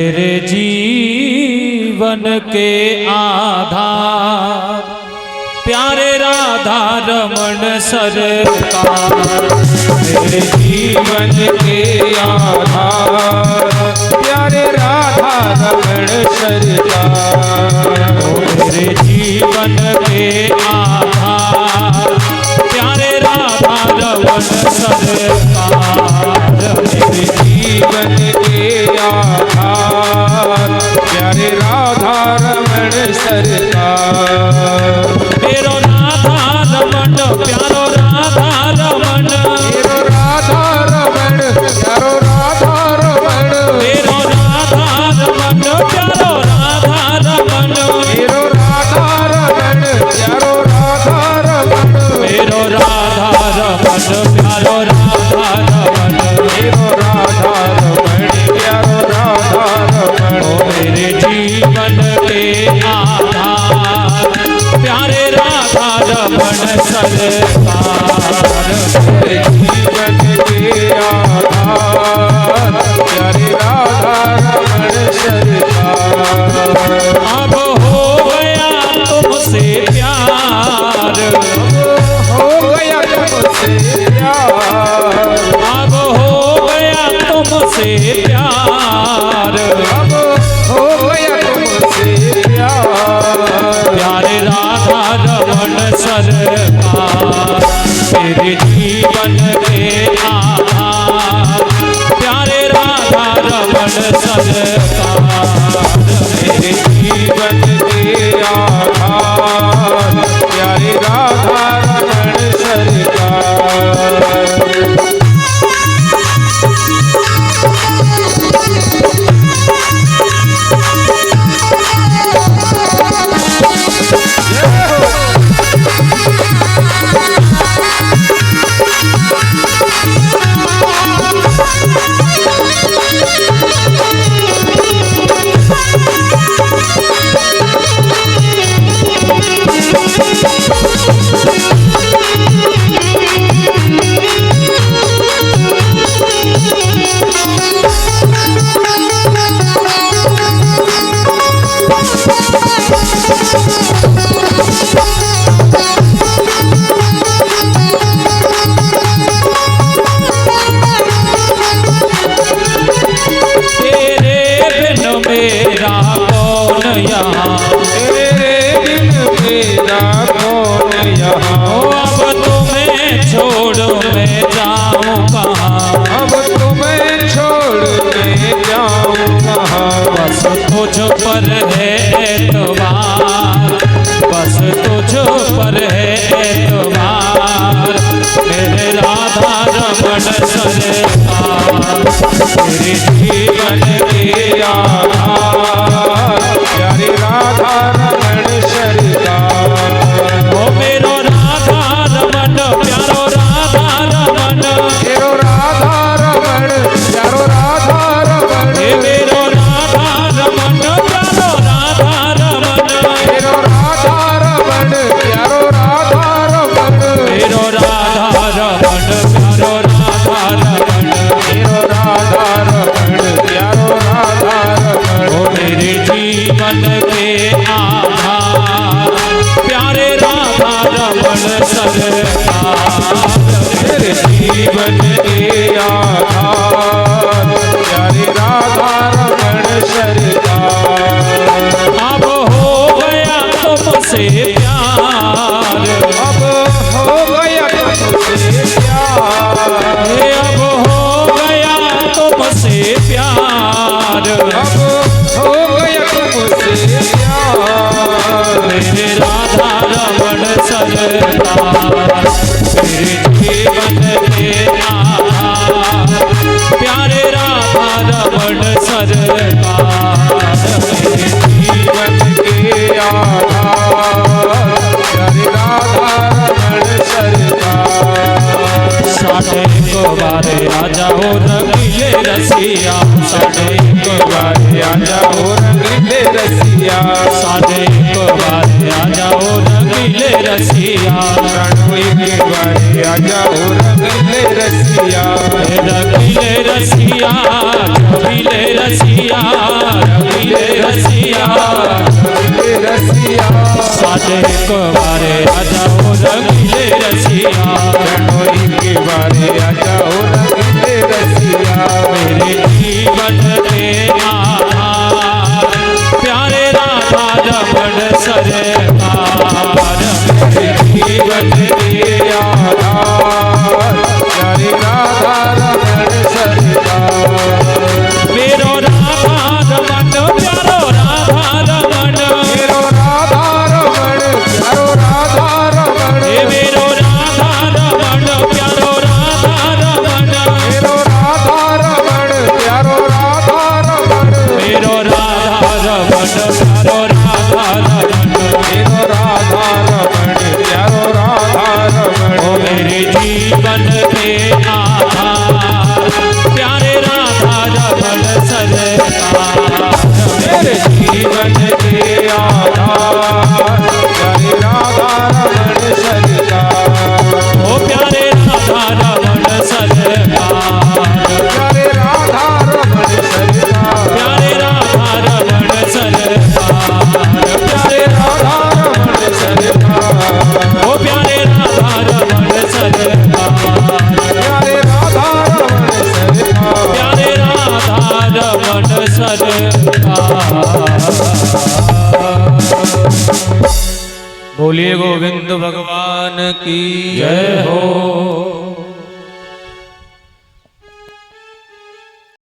मेरे जीवन के आधार प्यारे राधा रमण सरकार। मेरे जीवन के आधार प्यारे राधा रमण सरकार। मेरे जीवन के आधार प्यारे राधा रमण सरकार। मेरे जीवन के आधार प्यारे राधा रमण सरकार। मेरो राधा रमण प्यारो राधा रमण, मेरो राधा रमण प्यारो राधा रमण, मेरो राधा रमण प्यारो राधा रमण, मेरो राधा रमण प्यारो राधा रमण, मेरो राधा रमण प्यारो राधा रमण, मेरो राधा रमण प्यारो राधा रमण। मेरे जीवन के आधार प्यारे राधा रमण सरकार। मेरे जीवन के आधार प्यारे राधा रमण सरकार। अब हो गया तुमसे प्यार, हो गया तुमसे प्यार, अब हो गया तुमसे प्यार, अब हो गया तुमसे प्यार। प्यारे राधा रमण सरकार। मेरे जीवन के आधार प्यारे राधा रमण सरकार। मेरे जीवन के आधार प्यारे राधा रमण सरकार। मेरा कौन यहाँ, तेरे बिन मेरा कौन यहाँ। अब तुम्हें छोड़ मैं जाऊँ कहाँ, अब तुम्हें छोड़ के जाऊँ कहाँ। बस तुझ पर है एतबार, बस तुझ पर है एतबार। मेरे राधा रमण सरकार। मेरे जीवन के आधार प्यारे राधा रमण सरकार। ओ मेरो राधा रमण प्यारो राधा रमण, मेरो राधा रमण प्यारो राधा रमण, हे मेरो राधा रमण प्यारो राधा रमण, मेरो राधा रमण प्यारो राधा रमण, मेरो राधा रमण प्यारो राधा रमण, मेरो राधा रमण प्यारो राधा रमण। ओ मेरे जीवन के आधार प्यारे राधा रमण सरकार। मेरे जीवन के आधार प्यारे राधा रमण सरकार। अब हो गया तुमसे प्यार, अब हो गया तुमसे प्यार, अब हो गया तुमसे प्यार। अब हो गया तुमसे प्यार। मेरे राधा रमण सरकार। मेरे जीवन के आधार प्यारे राधा रमण सरकार। मेरे जीवन के आधार प्यारे राधा रमण सरकार। साढ़े को बारे आ जाओ रंगीले रसिया, साढ़े को बारे आ जाओ रंगीले रसिया, साढ़े को बारे आ जाओ रंगीले रसिया। रणोई के बारे आ आ जाओ रंगीले रसिया रंगीले रसिया रंगीले रसिया रंगीले रसिया रंगीले रसिया साजे एक बारे आ जाओ रंगीले रसिया जनोई के बारे आ जाओ रंगीले रसिया मेरे जीवन में आधार प्यारे राधा रमण सरकार मेरे जीवन में आधार प्यारे राधा रमण सरकार मेरो राधा रमण प्यारो राधा रमण मेरो राधा रमण प्यारो राधा रमण हे मेरो राधा रमण प्यारो राधा रमण मेरो राधा रमण प्यारो राधा रमण मेरो राधा रमण प्यारो राधा रमण मेरो राधा रमण प्यारो राधा रमण ओ मेरे जीवन के आधार प्यारे राधा रमण सरकार मेरे जीवन के आधार प्यारे राधा रमण सरकार ओ प्यारे राधा रमण सरकार प्यारे राधा रमण सरकार प्यारे राधा रमण सरकार प्यारे राधा रमण सरकार ओ प्यारे राधा रमण सरकार प्यारे राधा रमण सरकार प्यारे राधा रमण सरकार। बोलिए गोविंद भगवान की जय हो।